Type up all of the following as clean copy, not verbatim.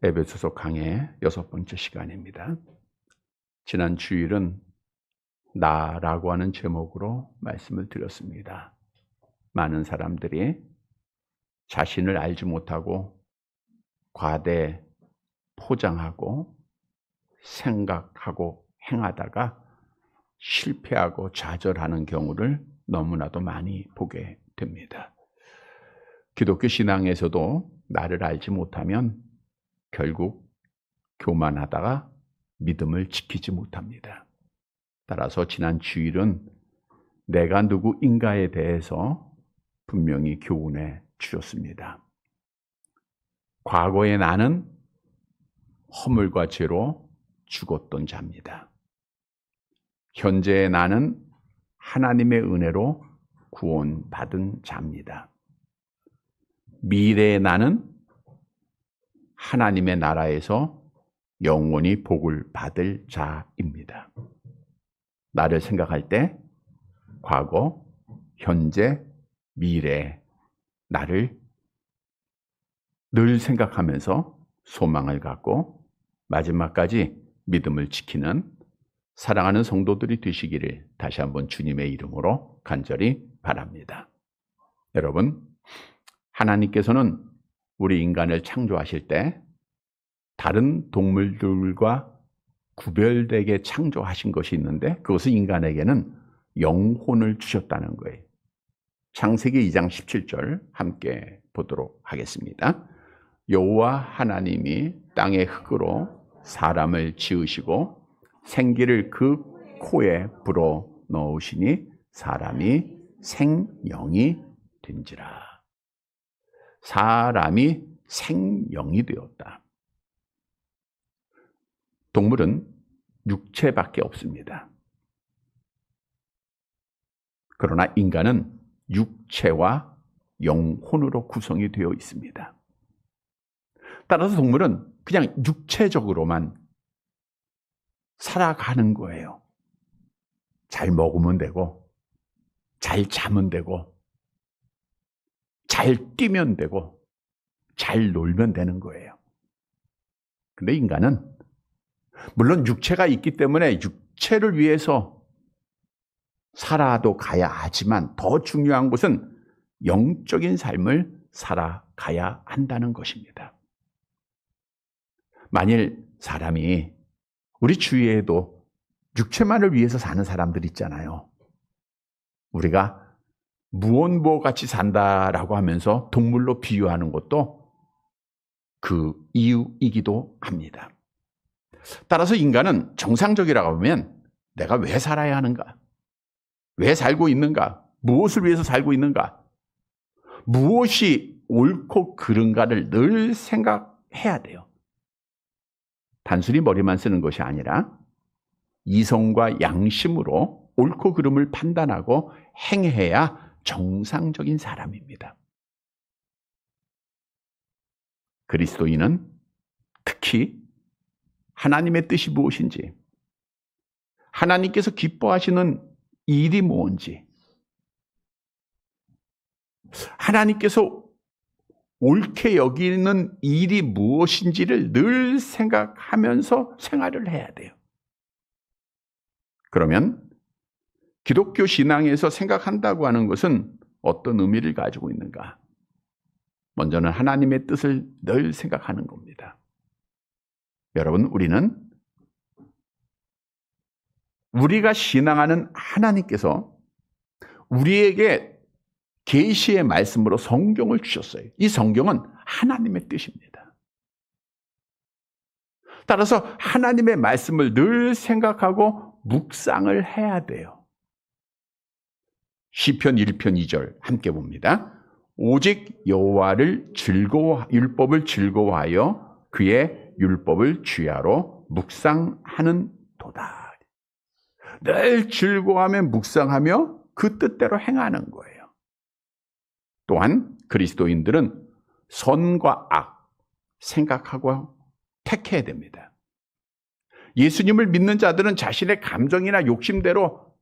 에베소서 강의 6번째 시간입니다. 지난 주일은 나라고 하는 제목으로 말씀을 드렸습니다. 많은 사람들이 자신을 알지 못하고 과대 포장하고 생각하고 행하다가 실패하고 좌절하는 경우를 너무나도 많이 보게 됩니다. 기독교 신앙에서도 나를 알지 못하면 결국 교만하다가 믿음을 지키지 못합니다. 따라서 지난 주일은 내가 누구인가에 대해서 분명히 교훈해 주셨습니다. 과거의 나는 허물과 죄로 죽었던 자입니다. 현재의 나는 하나님의 은혜로 구원받은 자입니다. 미래의 나는 하나님의 나라에서 영원히 복을 받을 자입니다. 나를 생각할 때 과거, 현재, 미래, 나를 늘 생각하면서 소망을 갖고 마지막까지 믿음을 지키는 사랑하는 성도들이 되시기를 다시 한번 주님의 이름으로 간절히 바랍니다. 여러분, 하나님께서는 우리 인간을 창조하실 때 다른 동물들과 구별되게 창조하신 것이 있는데 그것은 인간에게는 영혼을 주셨다는 거예요. 창세기 2장 17절 함께 보도록 하겠습니다. 여호와 하나님이 땅의 흙으로 사람을 지으시고 생기를 그 코에 불어 넣으시니 사람이 생명이 된지라. 사람이 생명이 되었다. 동물은 육체밖에 없습니다. 그러나 인간은 육체와 영혼으로 구성이 되어 있습니다. 따라서 동물은 그냥 육체적으로만 살아가는 거예요. 잘 먹으면 되고, 잘 자면 되고, 잘 뛰면 되고, 잘 놀면 되는 거예요. 근데 인간은 물론 육체가 있기 때문에 육체를 위해서 살아도 가야 하지만 더 중요한 것은 영적인 삶을 살아가야 한다는 것입니다. 만일 사람이 우리 주위에도 육체만을 위해서 사는 사람들 있잖아요. 우리가 무언보같이 산다라고 하면서 동물로 비유하는 것도 그 이유이기도 합니다. 따라서 인간은 정상적이라고 하면 내가 왜 살아야 하는가? 왜 살고 있는가? 무엇을 위해서 살고 있는가? 무엇이 옳고 그른가를 늘 생각해야 돼요. 단순히 머리만 쓰는 것이 아니라 이성과 양심으로 옳고 그름을 판단하고 행해야 정상적인 사람입니다. 그리스도인은 특히 하나님의 뜻이 무엇인지, 하나님께서 기뻐하시는 일이 뭔지, 하나님께서 옳게 여기는 일이 무엇인지를 늘 생각하면서 생활을 해야 돼요. 그러면 기독교 신앙에서 생각한다고 하는 것은 어떤 의미를 가지고 있는가? 먼저는 하나님의 뜻을 늘 생각하는 겁니다. 여러분, 우리가 신앙하는 하나님께서 우리에게 계시의 말씀으로 성경을 주셨어요. 이 성경은 하나님의 뜻입니다. 따라서 하나님의 말씀을 늘 생각하고 묵상을 해야 돼요. 시편 1편 2절 함께 봅니다. 오직 여호와를 율법을 즐거워하여 그의 율법을 주야로 묵상하는 도다. 늘 즐거워하며 묵상하며 그 뜻대로 행하는 거예요. 또한 그리스도인들은 선과 악 생각하고 택해야 됩니다. 예수님을 믿는 자들은 자신의 감정이나 욕심대로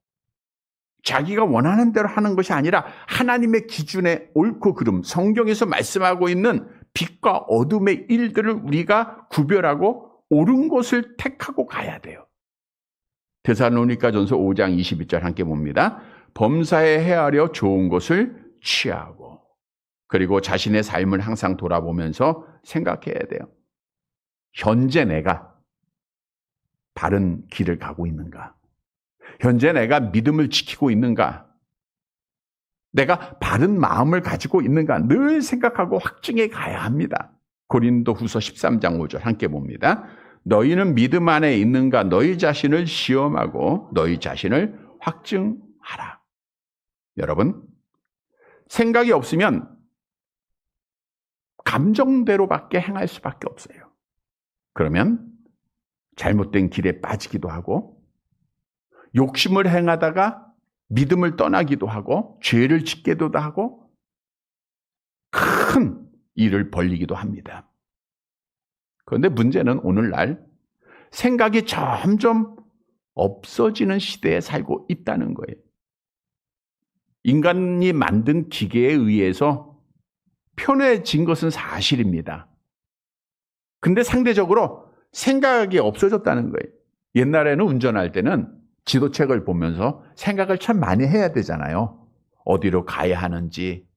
자기가 원하는 대로 하는 것이 아니라 하나님의 기준에 옳고 그름, 성경에서 말씀하고 있는 빛과 어둠의 일들을 우리가 구별하고 옳은 것을 택하고 가야 돼요. 데살로니가전서 5장 22절 함께 봅니다. 범사에 헤아려 좋은 것을 취하고, 그리고 자신의 삶을 항상 돌아보면서 생각해야 돼요. 현재 내가 바른 길을 가고 있는가? 현재 내가 믿음을 지키고 있는가? 내가 바른 마음을 가지고 있는가? 늘 생각하고 확증해 가야 합니다. 고린도후서 13장 5절 함께 봅니다. 너희는 믿음 안에 있는가? 너희 자신을 시험하고 너희 자신을 확증하라. 여러분, 생각이 없으면 감정대로밖에 행할 수밖에 없어요. 그러면 잘못된 길에 빠지기도 하고, 욕심을 행하다가 믿음을 떠나기도 하고, 죄를 짓기도 하고, 큰 일을 벌리기도 합니다. 그런데 문제는 오늘날 생각이 점점 없어지는 시대에 살고 있다는 거예요. 인간이 만든 기계에 의해서 편해진 것은 사실입니다. 근데 상대적으로 생각이 없어졌다는 거예요. 옛날에는 운전할 때는 지도책을 보면서 생각을 참 많이 해야 되잖아요. 어디로 가야 하는지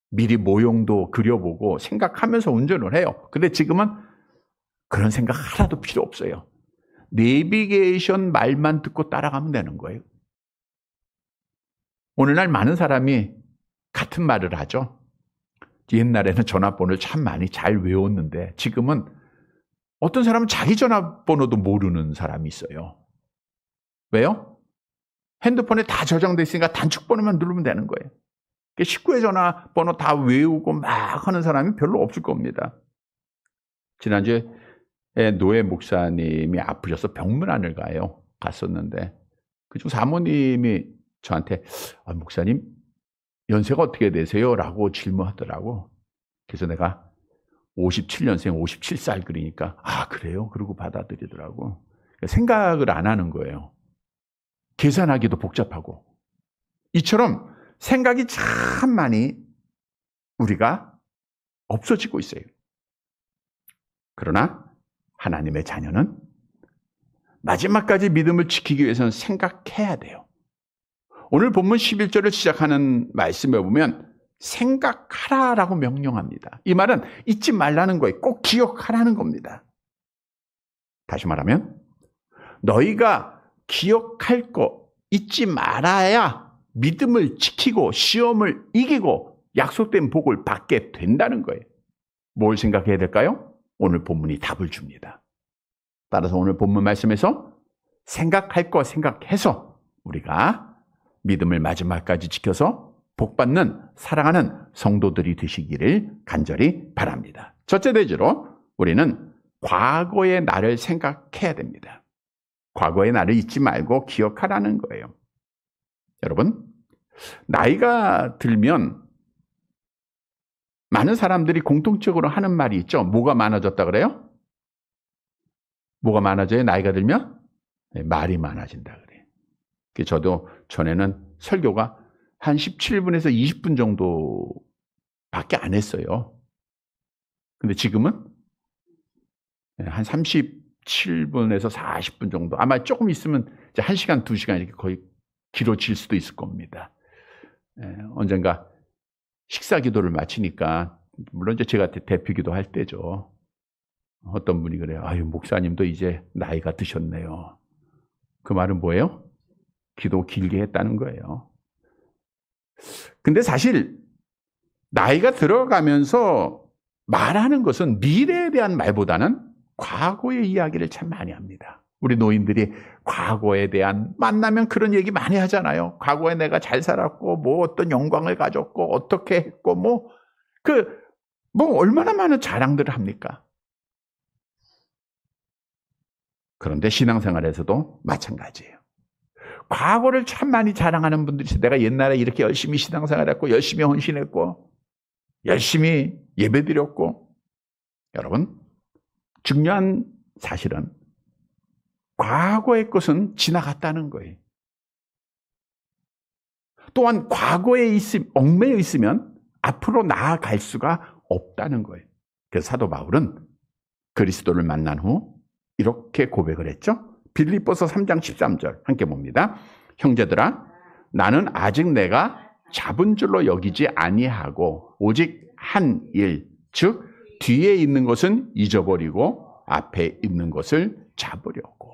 미리 모형도 그려보고 생각하면서 운전을 해요. 근데 지금은 그런 생각 하나도 필요 없어요. 내비게이션 말만 듣고 따라가면 되는 거예요. 오늘날 많은 사람이 같은 말을 하죠. 옛날에는 전화번호를 참 많이 잘 외웠는데 지금은 어떤 사람은 자기 전화번호도 모르는 사람이 있어요. 왜요? 핸드폰에 다 저장돼 있으니까 단축번호만 누르면 되는 거예요. 식구의 전화번호 다 외우고 막 하는 사람이 별로 없을 겁니다. 지난주에 노예 목사님이 아프셔서 병문안을 갔었는데 그중 사모님이 저한테 목사님 연세가 어떻게 되세요? 라고 질문하더라고. 그래서 내가 57년생 57살 그러니까 그래요? 그러고 받아들이더라고. 생각을 안 하는 거예요. 계산하기도 복잡하고. 이처럼 생각이 참 많이 우리가 없어지고 있어요. 그러나 하나님의 자녀는 마지막까지 믿음을 지키기 위해서는 생각해야 돼요. 오늘 본문 11절을 시작하는 말씀에 보면 생각하라라고 명령합니다. 이 말은 잊지 말라는 거예요. 꼭 기억하라는 겁니다. 다시 말하면 너희가 기억할 거 잊지 말아야 믿음을 지키고 시험을 이기고 약속된 복을 받게 된다는 거예요. 뭘 생각해야 될까요? 오늘 본문이 답을 줍니다. 따라서 오늘 본문 말씀에서 생각할 거 생각해서 우리가 믿음을 마지막까지 지켜서 복받는 사랑하는 성도들이 되시기를 간절히 바랍니다. 첫째 대지로 우리는 과거의 나를 생각해야 됩니다. 과거의 나를 잊지 말고 기억하라는 거예요. 여러분, 나이가 들면 많은 사람들이 공통적으로 하는 말이 있죠. 뭐가 많아졌다 그래요? 뭐가 많아져요? 나이가 들면? 말이 많아진다 그래요. 저도 전에는 설교가 한 17분에서 20분 정도밖에 안 했어요. 근데 지금은 한 37분에서 40분 정도. 아마 조금 있으면 이제 1시간, 2시간 이렇게 거의 길어질 수도 있을 겁니다. 언젠가 식사 기도를 마치니까, 물론 이제 제가 대표 기도할 때죠. 어떤 분이 그래요. 목사님도 이제 나이가 드셨네요. 그 말은 뭐예요? 기도 길게 했다는 거예요. 근데 사실 나이가 들어가면서 말하는 것은 미래에 대한 말보다는 과거의 이야기를 참 많이 합니다. 우리 노인들이 과거에 대한, 만나면 그런 얘기 많이 하잖아요. 과거에 내가 잘 살았고 뭐 어떤 영광을 가졌고 어떻게 했고 얼마나 많은 자랑들을 합니까? 그런데 신앙생활에서도 마찬가지예요. 과거를 참 많이 자랑하는 분들이 있어요. 내가 옛날에 이렇게 열심히 신앙생활했고 열심히 헌신했고 열심히 예배드렸고. 여러분, 중요한 사실은 과거의 것은 지나갔다는 거예요. 또한 과거에 얽매여 있으면 앞으로 나아갈 수가 없다는 거예요. 그래서 사도 바울은 그리스도를 만난 후 이렇게 고백을 했죠. 빌립보서 3장 13절 함께 봅니다. 형제들아, 나는 아직 내가 잡은 줄로 여기지 아니하고 오직 한 일, 즉 뒤에 있는 것은 잊어버리고 앞에 있는 것을 잡으려고.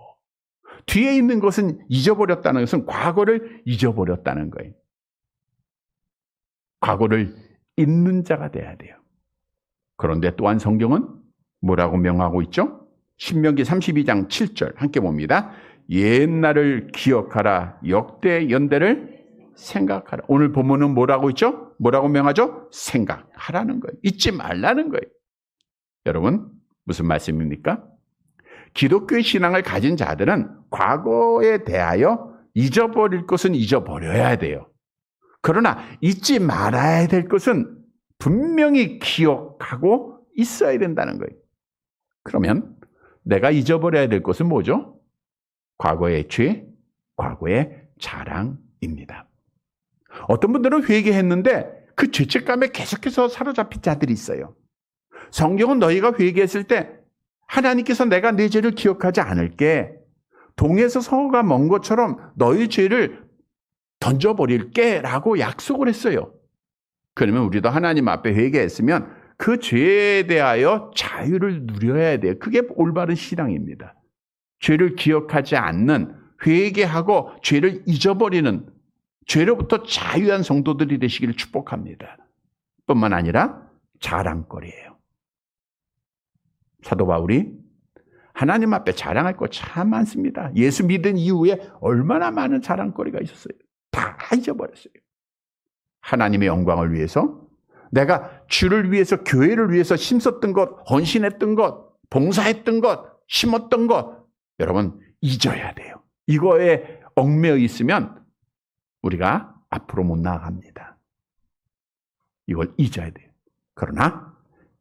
뒤에 있는 것은 잊어버렸다는 것은 과거를 잊어버렸다는 거예요. 과거를 잊는 자가 돼야 돼요. 그런데 또한 성경은 뭐라고 명하고 있죠? 신명기 32장 7절 함께 봅니다. 옛날을 기억하라, 역대 연대를 생각하라. 오늘 본문은 뭐라고 있죠? 뭐라고 명하죠? 생각하라는 거예요. 잊지 말라는 거예요. 여러분, 무슨 말씀입니까? 기독교의 신앙을 가진 자들은 과거에 대하여 잊어버릴 것은 잊어버려야 돼요. 그러나 잊지 말아야 될 것은 분명히 기억하고 있어야 된다는 거예요. 그러면 내가 잊어버려야 될 것은 뭐죠? 과거의 죄, 과거의 자랑입니다. 어떤 분들은 회개했는데 그 죄책감에 계속해서 사로잡힌 자들이 있어요. 성경은 너희가 회개했을 때 하나님께서 내가 네 죄를 기억하지 않을게, 동에서 서가 먼 것처럼 너희 죄를 던져버릴게 라고 약속을 했어요. 그러면 우리도 하나님 앞에 회개했으면 그 죄에 대하여 자유를 누려야 돼요. 그게 올바른 신앙입니다. 죄를 기억하지 않는, 회개하고 죄를 잊어버리는, 죄로부터 자유한 성도들이 되시기를 축복합니다. 뿐만 아니라 자랑거리예요. 사도 바울이 하나님 앞에 자랑할 거 참 많습니다. 예수 믿은 이후에 얼마나 많은 자랑거리가 있었어요. 다 잊어버렸어요. 하나님의 영광을 위해서, 내가 주를 위해서, 교회를 위해서 힘썼던 것, 헌신했던 것, 봉사했던 것, 심었던 것, 여러분 잊어야 돼요. 이거에 얽매여 있으면 우리가 앞으로 못 나아갑니다. 이걸 잊어야 돼요. 그러나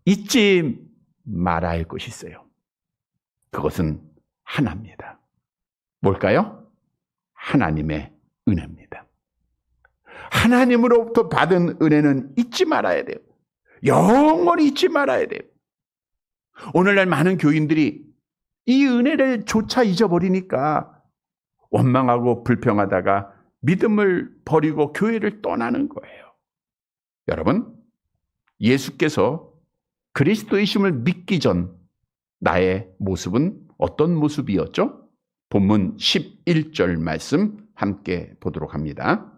잊지 말아야 할 것이 있어요. 그것은 하나입니다. 뭘까요? 하나님의 은혜입니다. 하나님으로부터 받은 은혜는 잊지 말아야 돼요. 영원히 잊지 말아야 돼요. 오늘날 많은 교인들이 이 은혜를 조차 잊어버리니까 원망하고 불평하다가 믿음을 버리고 교회를 떠나는 거예요. 여러분, 예수께서 그리스도이심을 믿기 전 나의 모습은 어떤 모습이었죠? 본문 11절 말씀 함께 보도록 합니다.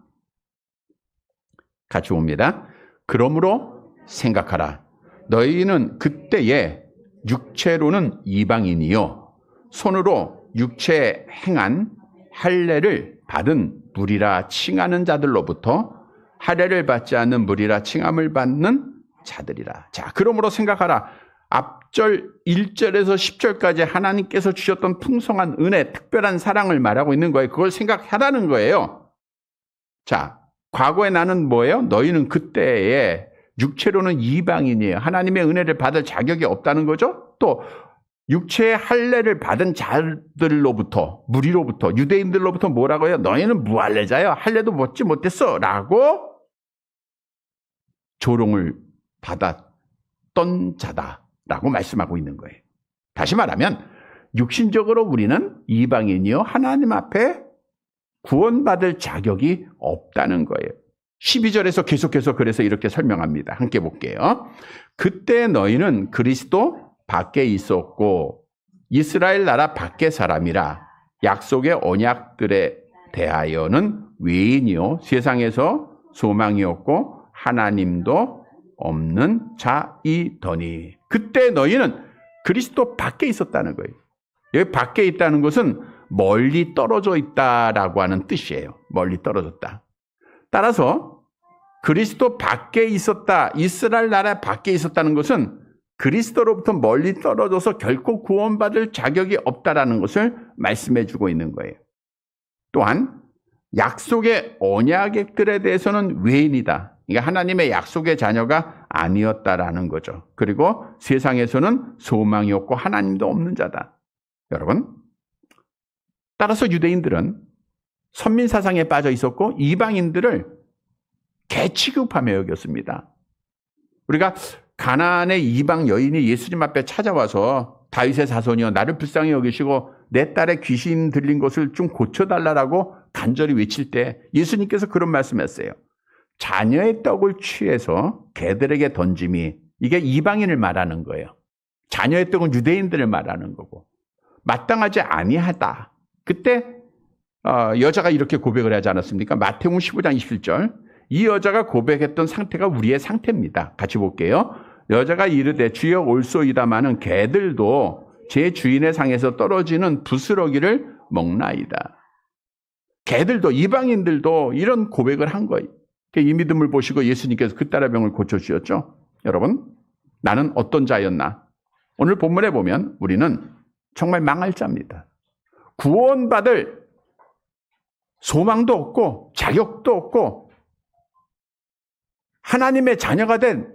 같이 봅니다. 그러므로 생각하라. 너희는 그때에 육체로는 이방인이요 손으로 육체에 행한 할례를 받은 무리라 칭하는 자들로부터 할례를 받지 않는 무리라 칭함을 받는 자들이라. 자, 그러므로 생각하라. 앞절 1절에서 10절까지 하나님께서 주셨던 풍성한 은혜, 특별한 사랑을 말하고 있는 거예요. 그걸 생각하라는 거예요. 자, 과거에 나는 뭐예요? 너희는 그때에 육체로는 이방인이에요. 하나님의 은혜를 받을 자격이 없다는 거죠. 또 육체의 할례를 받은 자들로부터, 무리로부터, 유대인들로부터 뭐라고 해요? 너희는 무할례자요. 할례도 받지 못했어 라고 조롱을 받았던 자다라고 말씀하고 있는 거예요. 다시 말하면 육신적으로 우리는 이방인이요 하나님 앞에 구원받을 자격이 없다는 거예요. 12절에서 계속해서 그래서 이렇게 설명합니다. 함께 볼게요. 그때 너희는 그리스도 밖에 있었고 이스라엘 나라 밖의 사람이라 약속의 언약들에 대하여는 외인이요 세상에서 소망이 없고 하나님도 없는 자이더니. 그때 너희는 그리스도 밖에 있었다는 거예요. 여기 밖에 있다는 것은 멀리 떨어져 있다라고 하는 뜻이에요. 멀리 떨어졌다. 따라서 그리스도 밖에 있었다, 이스라엘 나라 밖에 있었다는 것은 그리스도로부터 멀리 떨어져서 결코 구원받을 자격이 없다라는 것을 말씀해 주고 있는 거예요. 또한 약속의 언약들에 대해서는 외인이다. 그러니까 하나님의 약속의 자녀가 아니었다라는 거죠. 그리고 세상에서는 소망이 없고 하나님도 없는 자다. 여러분, 따라서 유대인들은 선민 사상에 빠져 있었고 이방인들을 개 취급하며 여겼습니다. 우리가 가나안의 이방 여인이 예수님 앞에 찾아와서 다윗의 자손이여 나를 불쌍히 여기시고 내 딸의 귀신 들린 것을 좀 고쳐달라고 간절히 외칠 때 예수님께서 그런 말씀했어요. 자녀의 떡을 취해서 개들에게 던짐이, 이게 이방인을 말하는 거예요. 자녀의 떡은 유대인들을 말하는 거고 마땅하지 아니하다. 그때 여자가 이렇게 고백을 하지 않았습니까? 마태복음 15장 27절. 이 여자가 고백했던 상태가 우리의 상태입니다. 같이 볼게요. 여자가 이르되 주여 올소이다마는 개들도 제 주인의 상에서 떨어지는 부스러기를 먹나이다. 개들도, 이방인들도 이런 고백을 한 거예요. 이 믿음을 보시고 예수님께서 그 딸의 병을 고쳐주셨죠. 여러분, 나는 어떤 자였나? 오늘 본문에 보면 우리는 정말 망할 자입니다. 구원받을 소망도 없고 자격도 없고 하나님의 자녀가 된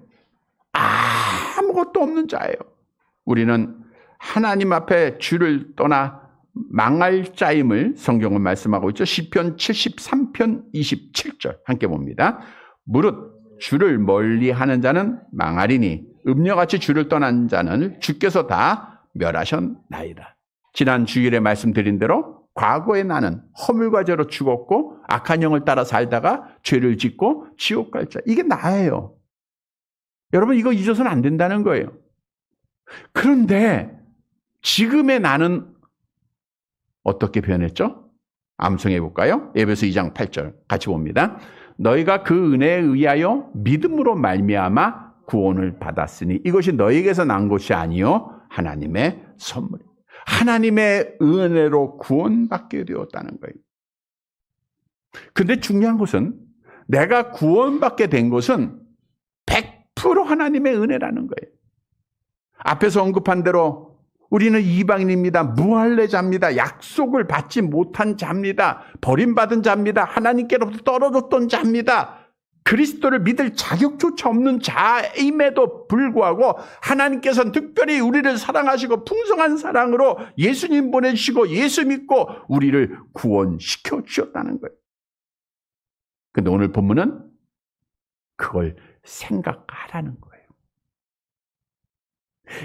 아무것도 없는 자예요. 우리는 하나님 앞에 주를 떠나 망할 자임을 성경은 말씀하고 있죠. 시편 73편 27절 함께 봅니다. 무릇 주를 멀리하는 자는 망하리니 음녀같이 주를 떠난 자는 주께서 다 멸하셨나이다. 지난 주일에 말씀드린 대로 과거에 나는 허물과 죄로 죽었고 악한 영을 따라 살다가 죄를 짓고 지옥 갈 자. 이게 나예요. 여러분, 이거 잊어서는 안 된다는 거예요. 그런데 지금의 나는 어떻게 변했죠? 암송해 볼까요? 에베소 2장 8절 같이 봅니다. 너희가 그 은혜에 의하여 믿음으로 말미암아 구원을 받았으니 이것이 너희에게서 난 것이 아니요 하나님의 선물입니다. 하나님의 은혜로 구원받게 되었다는 거예요. 근데 중요한 것은 내가 구원받게 된 것은 100% 하나님의 은혜라는 거예요. 앞에서 언급한 대로 우리는 이방인입니다. 무할례자입니다. 약속을 받지 못한 자입니다. 버림받은 자입니다. 하나님께로부터 떨어졌던 자입니다. 그리스도를 믿을 자격조차 없는 자임에도 불구하고 하나님께서는 특별히 우리를 사랑하시고 풍성한 사랑으로 예수님 보내주시고 예수 믿고 우리를 구원시켜 주셨다는 거예요. 근데 오늘 본문은 그걸 생각하라는 거예요.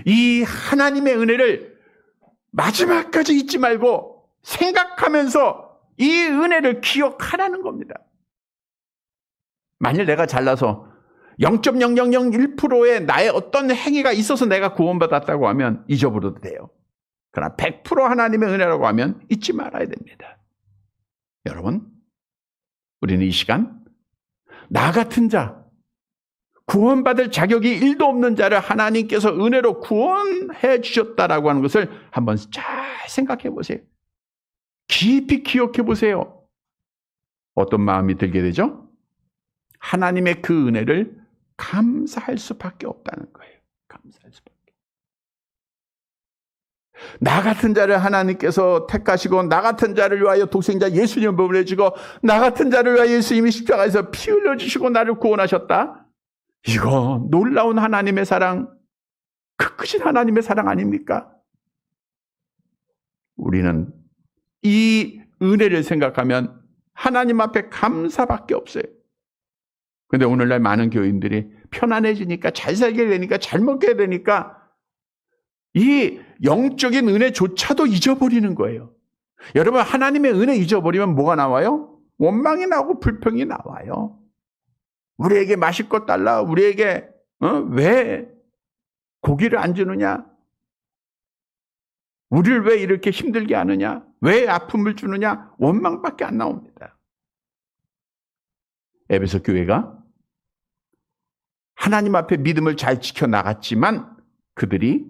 이 하나님의 은혜를 마지막까지 잊지 말고 생각하면서 이 은혜를 기억하라는 겁니다. 만일 내가 잘나서 0.0001%의 나의 어떤 행위가 있어서 내가 구원받았다고 하면 잊어버려도 돼요. 그러나 100% 하나님의 은혜라고 하면 잊지 말아야 됩니다. 여러분, 우리는 이 시간 나 같은 자, 구원받을 자격이 1도 없는 자를 하나님께서 은혜로 구원해 주셨다라고 하는 것을 한번 잘 생각해 보세요. 깊이 기억해 보세요. 어떤 마음이 들게 되죠? 하나님의 그 은혜를 감사할 수밖에 없다는 거예요. 감사할 수밖에. 나 같은 자를 하나님께서 택하시고 나 같은 자를 위하여 독생자 예수님을 보내주고 나 같은 자를 위하여 예수님이 십자가에서 피 흘려주시고 나를 구원하셨다. 이거 놀라운 하나님의 사랑, 그 크신 하나님의 사랑 아닙니까? 우리는 이 은혜를 생각하면 하나님 앞에 감사밖에 없어요. 근데 오늘날 많은 교인들이 편안해지니까 잘 살게 되니까 잘 먹게 되니까 이 영적인 은혜조차도 잊어버리는 거예요. 여러분, 하나님의 은혜 잊어버리면 뭐가 나와요? 원망이 나오고 불평이 나와요. 우리에게 마실 것 달라. 우리에게 왜 고기를 안 주느냐? 우리를 왜 이렇게 힘들게 하느냐? 왜 아픔을 주느냐? 원망밖에 안 나옵니다. 에베소 교회가 하나님 앞에 믿음을 잘 지켜나갔지만 그들이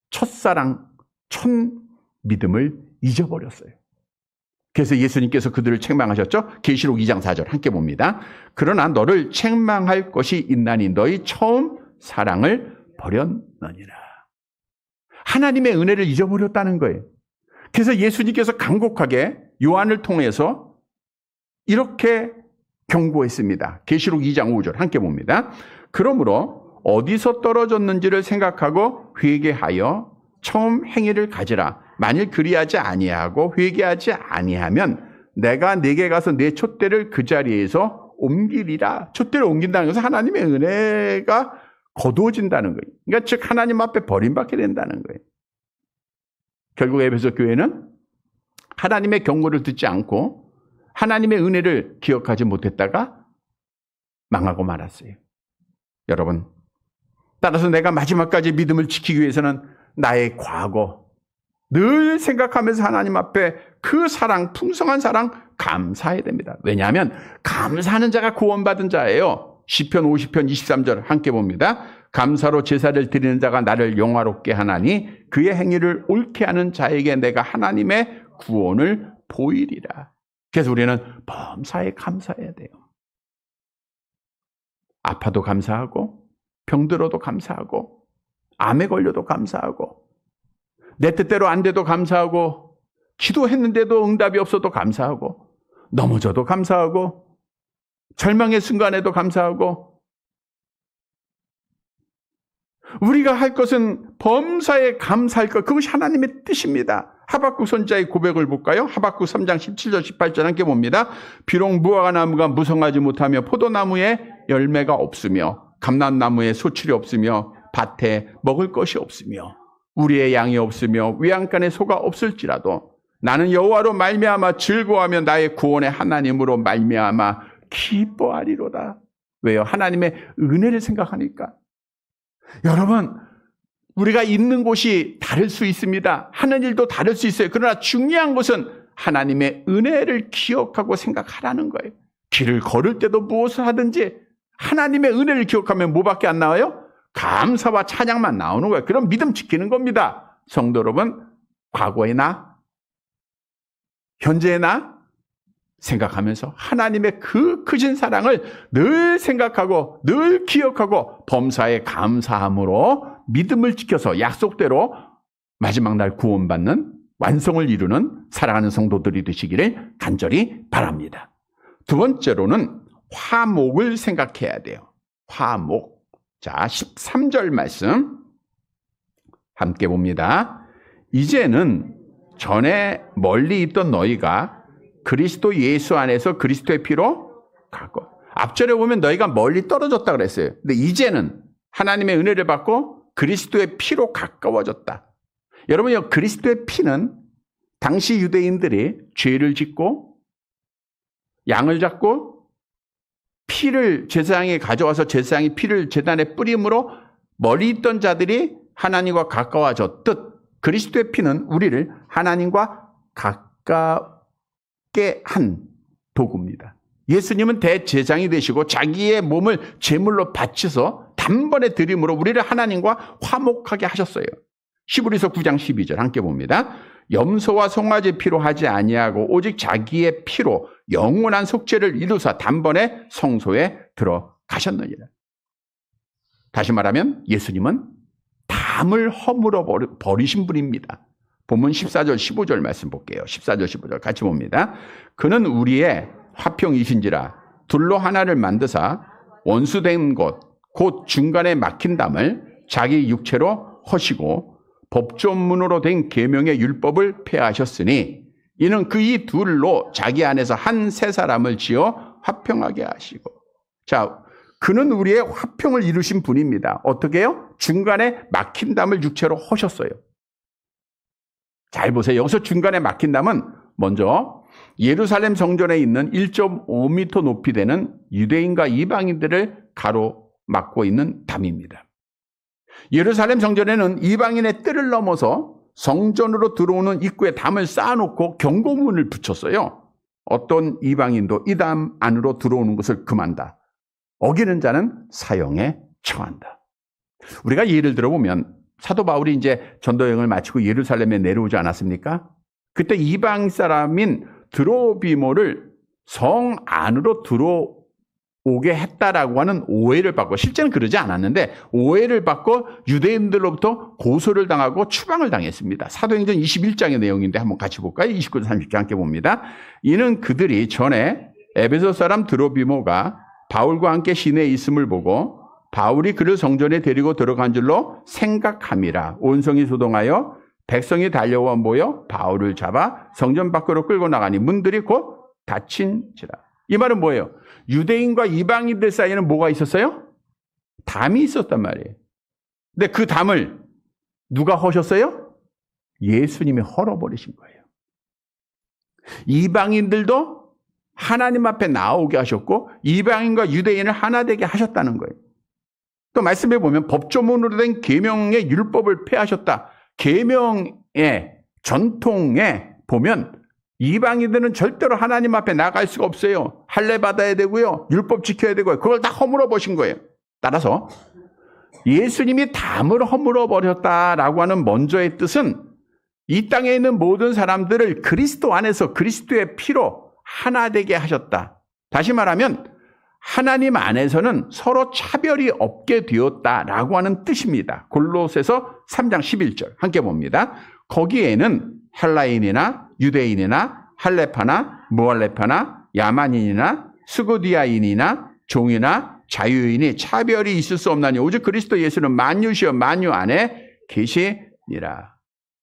첫사랑, 첫 믿음을 잊어버렸어요. 그래서 예수님께서 그들을 책망하셨죠. 계시록 2장 4절 함께 봅니다. 그러나 너를 책망할 것이 있나니 너희 처음 사랑을 버렸느니라. 하나님의 은혜를 잊어버렸다는 거예요. 그래서 예수님께서 간곡하게 요한을 통해서 이렇게 경고했습니다. 계시록 2장 5절 함께 봅니다. 그러므로 어디서 떨어졌는지를 생각하고 회개하여 처음 행위를 가지라. 만일 그리하지 아니하고 회개하지 아니하면 내가 네게 가서 내 촛대를 그 자리에서 옮기리라. 촛대를 옮긴다는 것은 하나님의 은혜가 거두어진다는 거예요. 그러니까 즉 하나님 앞에 버림받게 된다는 거예요. 결국 에베소 교회는 하나님의 경고를 듣지 않고 하나님의 은혜를 기억하지 못했다가 망하고 말았어요. 여러분, 따라서 내가 마지막까지 믿음을 지키기 위해서는 나의 과거 늘 생각하면서 하나님 앞에 그 사랑, 풍성한 사랑 감사해야 됩니다. 왜냐하면 감사하는 자가 구원받은 자예요. 시편 50편 23절 함께 봅니다. 감사로 제사를 드리는 자가 나를 영화롭게 하나니 그의 행위를 옳게 하는 자에게 내가 하나님의 구원을 보이리라. 그래서 우리는 범사에 감사해야 돼요. 아파도 감사하고 병들어도 감사하고 암에 걸려도 감사하고 내 뜻대로 안 돼도 감사하고 기도했는데도 응답이 없어도 감사하고 넘어져도 감사하고 절망의 순간에도 감사하고 우리가 할 것은 범사에 감사할 것, 그것이 하나님의 뜻입니다. 하박국 선지자의 고백을 볼까요? 하박국 3장 17절 18절 함께 봅니다. 비록 무화과나무가 무성하지 못하며 포도나무에 열매가 없으며 감람나무에 소출이 없으며 밭에 먹을 것이 없으며 우리의 양이 없으며 외양간에 소가 없을지라도 나는 여호와로 말미암아 즐거워하며 나의 구원의 하나님으로 말미암아 기뻐하리로다. 왜요? 하나님의 은혜를 생각하니까. 여러분, 우리가 있는 곳이 다를 수 있습니다. 하는 일도 다를 수 있어요. 그러나 중요한 것은 하나님의 은혜를 기억하고 생각하라는 거예요. 길을 걸을 때도 무엇을 하든지 하나님의 은혜를 기억하면 뭐밖에 안 나와요? 감사와 찬양만 나오는 거예요. 그럼 믿음 지키는 겁니다. 성도 여러분, 과거의 나, 현재의 나 생각하면서 하나님의 그 크신 사랑을 늘 생각하고 늘 기억하고 범사에 감사함으로 믿음을 지켜서 약속대로 마지막 날 구원받는 완성을 이루는 사랑하는 성도들이 되시기를 간절히 바랍니다. 두 번째로는 화목을 생각해야 돼요. 화목. 자, 13절 말씀 함께 봅니다. 이제는 전에 멀리 있던 너희가 그리스도 예수 안에서 그리스도의 피로 가고, 앞절에 보면 너희가 멀리 떨어졌다 그랬어요. 근데 이제는 하나님의 은혜를 받고 그리스도의 피로 가까워졌다. 여러분, 그리스도의 피는 당시 유대인들이 죄를 짓고 양을 잡고 피를 제사장에 가져와서 제사장이 피를 제단에 뿌림으로 멀리 있던 자들이 하나님과 가까워졌듯 그리스도의 피는 우리를 하나님과 가깝게 한 도구입니다. 예수님은 대제사장이 되시고 자기의 몸을 제물로 바쳐서 단번에 드림으로 우리를 하나님과 화목하게 하셨어요. 히브리서 9장 12절 함께 봅니다. 염소와 송아지 피로 하지 아니하고 오직 자기의 피로 영원한 속죄를 이루사 단번에 성소에 들어가셨느니라. 다시 말하면 예수님은 담을 허물어 버리신 분입니다. 본문 14절 15절 말씀 볼게요. 14절 15절 같이 봅니다. 그는 우리의 화평이신지라 둘로 하나를 만드사 원수된 곳 곧 중간에 막힌 담을 자기 육체로 허시고 법조문으로 된 계명의 율법을 폐하셨으니 이는 그 이 둘로 자기 안에서 한 세 사람을 지어 화평하게 하시고. 자, 그는 우리의 화평을 이루신 분입니다. 어떻게 해요? 중간에 막힌 담을 육체로 허셨어요. 잘 보세요. 여기서 중간에 막힌 담은 먼저 예루살렘 성전에 있는 1.5m 높이 되는 유대인과 이방인들을 가로막고 있는 담입니다. 예루살렘 성전에는 이방인의 뜰을 넘어서 성전으로 들어오는 입구에 담을 쌓아놓고 경고문을 붙였어요. 어떤 이방인도 이 담 안으로 들어오는 것을 금한다. 어기는 자는 사형에 처한다. 우리가 예를 들어보면 사도 바울이 이제 전도여행을 마치고 예루살렘에 내려오지 않았습니까? 그때 이방 사람인 드로비모를 성 안으로 들어오게 했다라고 하는 오해를 받고, 실제는 그러지 않았는데 오해를 받고 유대인들로부터 고소를 당하고 추방을 당했습니다. 사도행전 21장의 내용인데 한번 같이 볼까요? 29절 30절 함께 봅니다. 이는 그들이 전에 에베소 사람 드로비모가 바울과 함께 시내에 있음을 보고 바울이 그를 성전에 데리고 들어간 줄로 생각함이라. 온성이 소동하여 백성이 달려와 모여 바울을 잡아 성전 밖으로 끌고 나가니 문들이 곧 닫힌지라. 이 말은 뭐예요? 유대인과 이방인들 사이에는 뭐가 있었어요? 담이 있었단 말이에요. 근데 그 담을 누가 허셨어요? 예수님이 헐어버리신 거예요. 이방인들도 하나님 앞에 나오게 하셨고 이방인과 유대인을 하나 되게 하셨다는 거예요. 또 말씀해 보면 법조문으로 된 계명의 율법을 폐하셨다. 계명의 전통에 보면 이방인들은 절대로 하나님 앞에 나갈 수가 없어요. 할례 받아야 되고요. 율법 지켜야 되고요. 그걸 다 허물어 보신 거예요. 따라서 예수님이 담을 허물어 버렸다라고 하는 먼저의 뜻은 이 땅에 있는 모든 사람들을 그리스도 안에서 그리스도의 피로 하나 되게 하셨다. 다시 말하면 하나님 안에서는 서로 차별이 없게 되었다라고 하는 뜻입니다. 골로새서 3장 11절 함께 봅니다. 거기에는 헬라인이나 유대인이나 할레파나 무할레파나 야만인이나 스고디아인이나 종이나 자유인이 차별이 있을 수 없나니 오직 그리스도 예수는 만유시여 만유 안에 계시니라.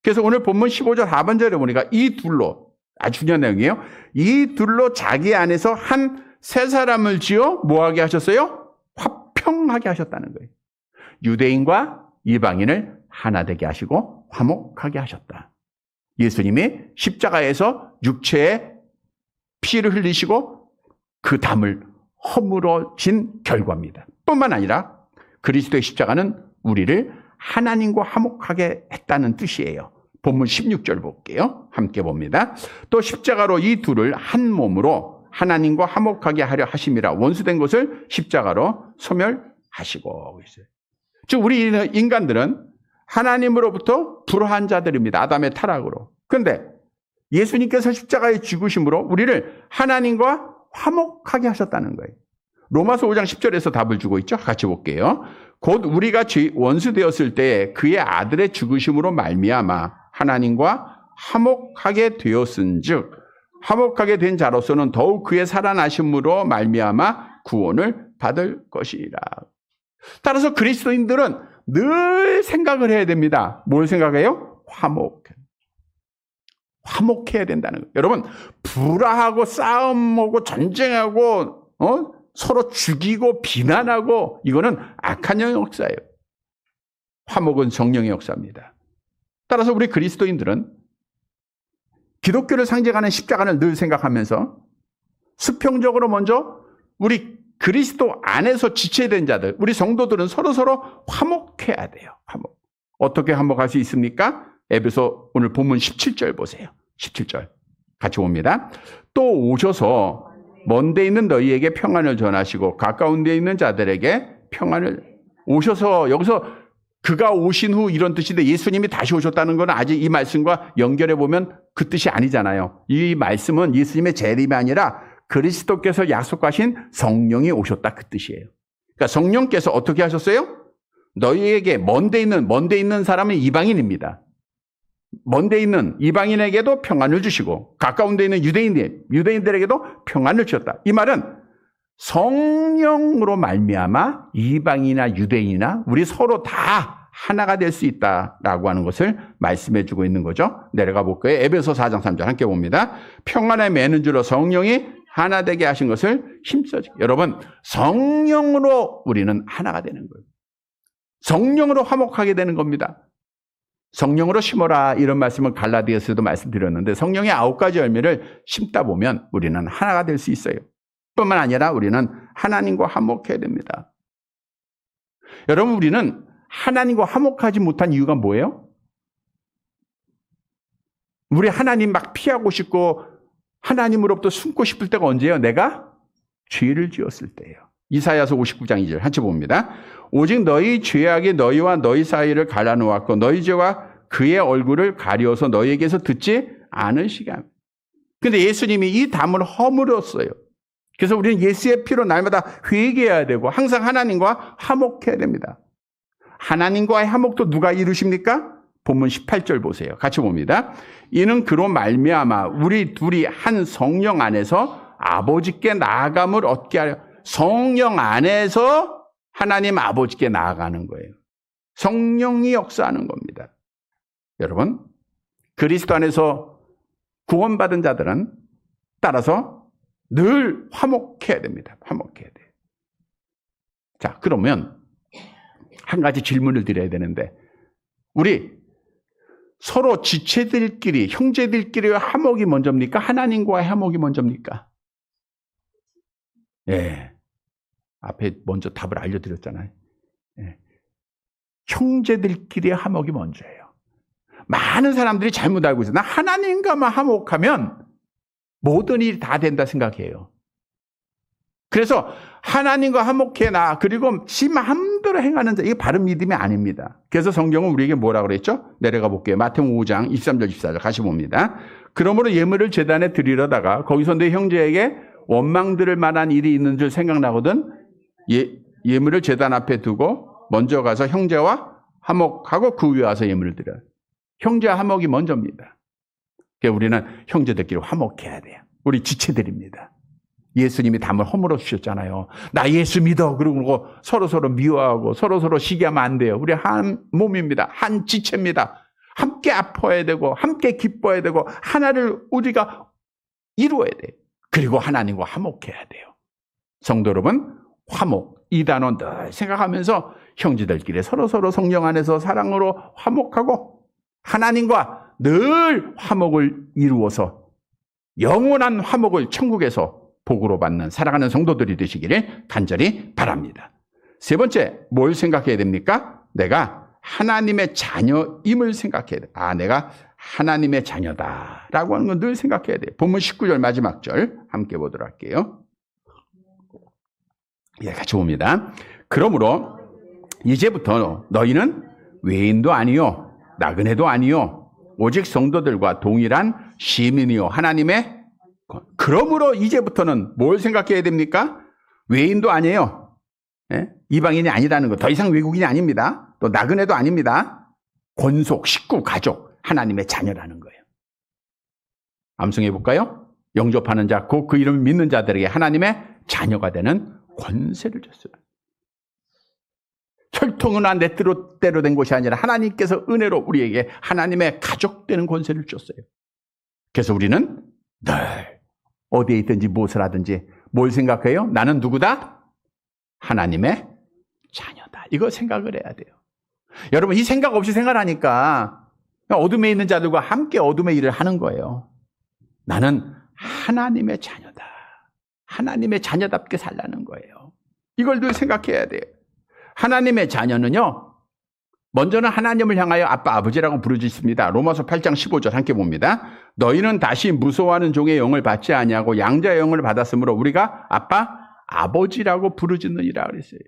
그래서 오늘 본문 15절 하반절에 보니까 이 둘로 아주 중요한 내용이에요. 이 둘로 자기 안에서 한 세 사람을 지어 뭐하게 하셨어요? 화평하게 하셨다는 거예요. 유대인과 이방인을 하나 되게 하시고 화목하게 하셨다. 예수님이 십자가에서 육체의 피를 흘리시고 그 담을 허물어진 결과입니다. 뿐만 아니라 그리스도의 십자가는 우리를 하나님과 화목하게 했다는 뜻이에요. 본문 16절 볼게요. 함께 봅니다. 또 십자가로 이 둘을 한 몸으로 하나님과 화목하게 하려 하심이라 원수된 것을 십자가로 소멸하시고 있어요. 즉 우리 인간들은 하나님으로부터 불화한 자들입니다. 아담의 타락으로. 그런데 예수님께서 십자가에 죽으심으로 우리를 하나님과 화목하게 하셨다는 거예요. 로마서 5장 10절에서 답을 주고 있죠. 같이 볼게요. 곧 우리가 원수 되었을 때 그의 아들의 죽으심으로 말미암아 하나님과 화목하게 되었은즉 화목하게 된 자로서는 더욱 그의 살아나심으로 말미암아 구원을 받을 것이라. 따라서 그리스도인들은 늘 생각을 해야 됩니다. 뭘 생각해요? 화목해야 된다는 거예요. 여러분 불화하고 싸움하고 전쟁하고 서로 죽이고 비난하고 이거는 악한 역사예요. 화목은 성령의 역사입니다. 따라서 우리 그리스도인들은 기독교를 상징하는 십자가를 늘 생각하면서 수평적으로 먼저 우리 그리스도 안에서 지체된 자들, 우리 성도들은 서로서로 화목해야 돼요. 화목. 어떻게 화목할 수 있습니까? 에베소 오늘 본문 17절 보세요. 17절 같이 봅니다. 또 오셔서 먼 데 있는 너희에게 평안을 전하시고 가까운 데 있는 자들에게 평안을 오셔서 여기서 그가 오신 후 이런 뜻인데 예수님이 다시 오셨다는 건 아직 이 말씀과 연결해 보면 그 뜻이 아니잖아요. 이 말씀은 예수님의 재림이 아니라 그리스도께서 약속하신 성령이 오셨다 그 뜻이에요. 그러니까 성령께서 어떻게 하셨어요? 너희에게 먼 데 있는 사람은 이방인입니다. 먼 데 있는 이방인에게도 평안을 주시고 가까운 데 있는 유대인들에게도 평안을 주셨다. 이 말은 성령으로 말미암아 이방이나 유대인이나 우리 서로 다 하나가 될 수 있다라고 하는 것을 말씀해 주고 있는 거죠. 내려가 볼까요? 에베소 4장 3절 함께 봅니다. 평안에 매는 줄로 성령이 하나 되게 하신 것을 힘써주고. 여러분 성령으로 우리는 하나가 되는 거예요. 성령으로 화목하게 되는 겁니다. 성령으로 심어라 이런 말씀을 갈라디아서도 말씀드렸는데 성령의 9가지 열매를 심다 보면 우리는 하나가 될 수 있어요. 뿐만 아니라 우리는 하나님과 화목해야 됩니다. 여러분 우리는 하나님과 화목하지 못한 이유가 뭐예요? 우리 하나님 막 피하고 싶고 하나님으로부터 숨고 싶을 때가 언제예요? 내가 죄를 지었을 때예요. 이사야서 59장 2절 같이 봅니다. 오직 너희 죄악이 너희와 너희 사이를 갈라놓았고 너희 죄와 그의 얼굴을 가려서 너희에게서 듣지 않으시게 합니다. 그런데 예수님이 이 담을 허물었어요. 그래서 우리는 예수의 피로 날마다 회개해야 되고 항상 하나님과 화목해야 됩니다. 하나님과의 화목도 누가 이루십니까? 본문 18절 보세요. 같이 봅니다. 이는 그로 말미암아 우리 둘이 한 성령 안에서 아버지께 나아감을 얻게 하려. 성령 안에서 하나님 아버지께 나아가는 거예요. 성령이 역사하는 겁니다. 여러분 그리스도 안에서 구원받은 자들은 따라서 늘 화목해야 됩니다. 화목해야 돼요. 자, 그러면 한 가지 질문을 드려야 되는데, 우리 서로 지체들끼리, 형제들끼리의 화목이 먼저입니까? 하나님과의 화목이 먼저입니까? 예. 앞에 먼저 답을 알려드렸잖아요. 예. 형제들끼리의 화목이 먼저예요. 많은 사람들이 잘못 알고 있어요. 나 하나님과만 화목하면 모든 일이 다 된다 생각해요. 그래서 하나님과 화목해 나, 그리고 지 마음대로 행하는 자, 이게 바른 믿음이 아닙니다. 그래서 성경은 우리에게 뭐라고 그랬죠? 내려가 볼게요. 마태복음 5장 23절 24절 같이 봅니다. 그러므로 예물을 제단에 드리려다가 거기서 내 형제에게 원망들을 만한 일이 있는 줄 생각나거든 예물을 제단 앞에 두고 먼저 가서 형제와 화목하고 그 위에 와서 예물을 드려요. 형제와 화목이 먼저입니다. 그러니까 우리는 형제들끼리 화목해야 돼요. 우리 지체들입니다. 예수님이 담을 허물어 주셨잖아요. 나 예수 믿어. 그러고 서로서로 미워하고 서로서로 시기하면 안 돼요. 우리 한 몸입니다. 한 지체입니다. 함께 아파야 되고 함께 기뻐야 되고 하나를 우리가 이루어야 돼요. 그리고 하나님과 화목해야 돼요. 성도 여러분, 화목, 이 단어 늘 생각하면서 형제들끼리 서로서로 성령 안에서 사랑으로 화목하고 하나님과 늘 화목을 이루어서 영원한 화목을 천국에서 복으로 받는 살아가는 성도들이 되시기를 간절히 바랍니다. 세 번째, 뭘 생각해야 됩니까? 내가 하나님의 자녀임을 생각해야 돼. 내가 하나님의 자녀다라고 하는 건 늘 생각해야 돼요. 본문 19절 마지막 절 함께 보도록 할게요. 예, 같이 봅니다. 그러므로 이제부터 너희는 외인도 아니요 나그네도 아니요 오직 성도들과 동일한 시민이요 하나님의. 그러므로 이제부터는 뭘 생각해야 됩니까? 외인도 아니에요. 예? 이방인이 아니라는 거. 더 이상 외국인이 아닙니다. 또 나그네도 아닙니다. 권속, 식구, 가족, 하나님의 자녀라는 거예요. 암송해 볼까요? 영접하는 자, 곧 그 이름을 믿는 자들에게 하나님의 자녀가 되는 권세를 줬어요. 혈통이나 내 뜻대로 된 것이 아니라 하나님께서 은혜로 우리에게 하나님의 가족 되는 권세를 줬어요. 그래서 우리는 늘 어디에 있든지 무엇을 하든지 뭘 생각해요? 나는 누구다? 하나님의 자녀다. 이거 생각을 해야 돼요. 여러분, 이 생각 없이 생활하니까 어둠에 있는 자들과 함께 어둠의 일을 하는 거예요. 나는 하나님의 자녀다. 하나님의 자녀답게 살라는 거예요. 이걸 늘 생각해야 돼요. 하나님의 자녀는요, 먼저는 하나님을 향하여 아빠, 아버지라고 부르짖습니다. 로마서 8장 15절 함께 봅니다. 너희는 다시 무서워하는 종의 영을 받지 아니하고 양자의 영을 받았으므로 우리가 아빠, 아버지라고 부르짖느니라 그랬어요.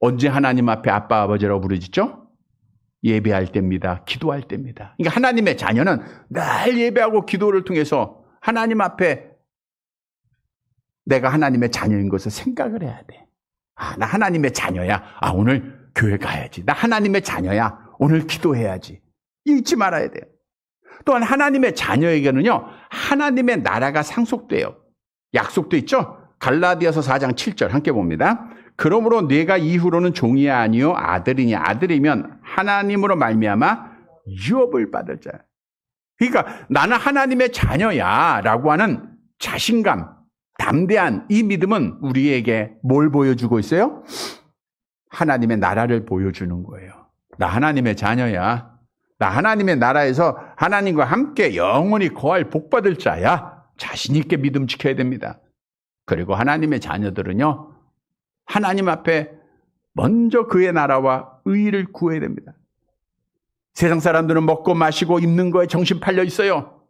언제 하나님 앞에 아빠, 아버지라고 부르짖죠? 예배할 때입니다. 기도할 때입니다. 그러니까 하나님의 자녀는 늘 예배하고 기도를 통해서 하나님 앞에 내가 하나님의 자녀인 것을 생각을 해야 돼. 나 하나님의 자녀야. 오늘 교회 가야지. 나 하나님의 자녀야. 오늘 기도해야지. 잊지 말아야 돼요. 또한 하나님의 자녀에게는요, 하나님의 나라가 상속돼요. 약속도 있죠? 갈라디아서 4장 7절 함께 봅니다. 그러므로 내가 이후로는 종이 아니요 아들이니 아들이면 하나님으로 말미암아 유업을 받을 자야. 그러니까 나는 하나님의 자녀야 라고 하는 자신감, 담대한 이 믿음은 우리에게 뭘 보여주고 있어요? 하나님의 나라를 보여주는 거예요. 나 하나님의 자녀야. 나 하나님의 나라에서 하나님과 함께 영원히 거할 복받을 자야. 자신 있게 믿음 지켜야 됩니다. 그리고 하나님의 자녀들은요, 하나님 앞에 먼저 그의 나라와 의의를 구해야 됩니다. 세상 사람들은 먹고 마시고 입는 거에 정신 팔려 있어요.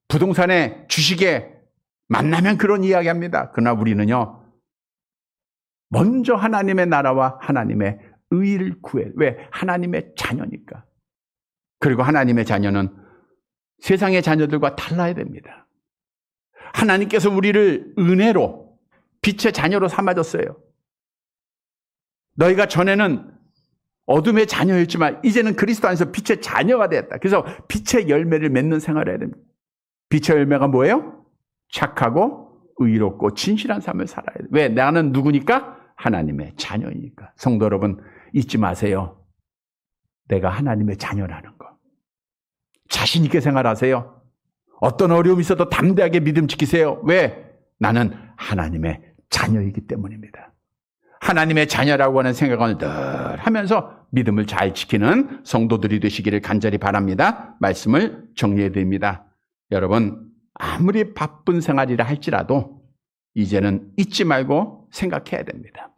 부동산에, 주식에 만나면 그런 이야기 합니다. 그러나 우리는요, 먼저 하나님의 나라와 하나님의 의의를 구해. 왜? 하나님의 자녀니까. 그리고 하나님의 자녀는 세상의 자녀들과 달라야 됩니다. 하나님께서 우리를 은혜로 빛의 자녀로 삼아줬어요. 너희가 전에는 어둠의 자녀였지만 이제는 그리스도 안에서 빛의 자녀가 되었다. 그래서 빛의 열매를 맺는 생활을 해야 됩니다. 빛의 열매가 뭐예요? 착하고 의롭고 진실한 삶을 살아야 돼요. 왜? 나는 누구니까? 하나님의 자녀이니까. 성도 여러분, 잊지 마세요. 내가 하나님의 자녀라는 거. 자신 있게 생활하세요. 어떤 어려움이 있어도 담대하게 믿음 지키세요. 왜? 나는 하나님의 자녀이기 때문입니다. 하나님의 자녀라고 하는 생각을 늘 하면서 믿음을 잘 지키는 성도들이 되시기를 간절히 바랍니다. 말씀을 정리해 드립니다. 여러분, 아무리 바쁜 생활이라 할지라도 이제는 잊지 말고 생각해야 됩니다.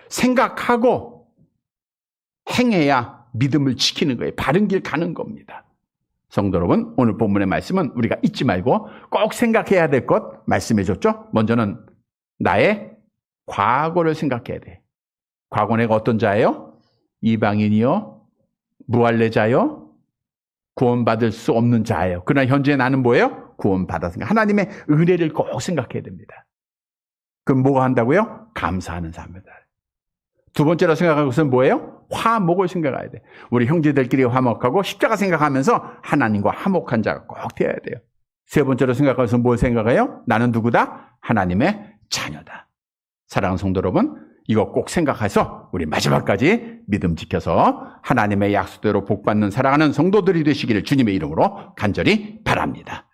생각하고 행해야 믿음을 지키는 거예요. 바른 길 가는 겁니다. 성도 여러분, 오늘 본문의 말씀은 우리가 잊지 말고 꼭 생각해야 될 것 말씀해 줬죠? 먼저는 나의 과거를 생각해야 돼. 과거 내가 어떤 자예요? 이방인이요? 무할례자요? 구원받을 수 없는 자예요. 그러나 현재 나는 뭐예요? 구원받았으니까 하나님의 은혜를 꼭 생각해야 됩니다. 그럼 뭐가 한다고요? 감사하는 삶이다. 두 번째로 생각할 것은 뭐예요? 화목을 생각해야 돼. 우리 형제들끼리 화목하고 십자가 생각하면서 하나님과 화목한 자가 꼭 되어야 돼요. 세 번째로 생각할 것은 뭘 생각해요? 나는 누구다? 하나님의 자녀다. 사랑하는 성도 여러분, 이거 꼭 생각해서 우리 마지막까지 믿음 지켜서 하나님의 약속대로 복받는 사랑하는 성도들이 되시기를 주님의 이름으로 간절히 바랍니다.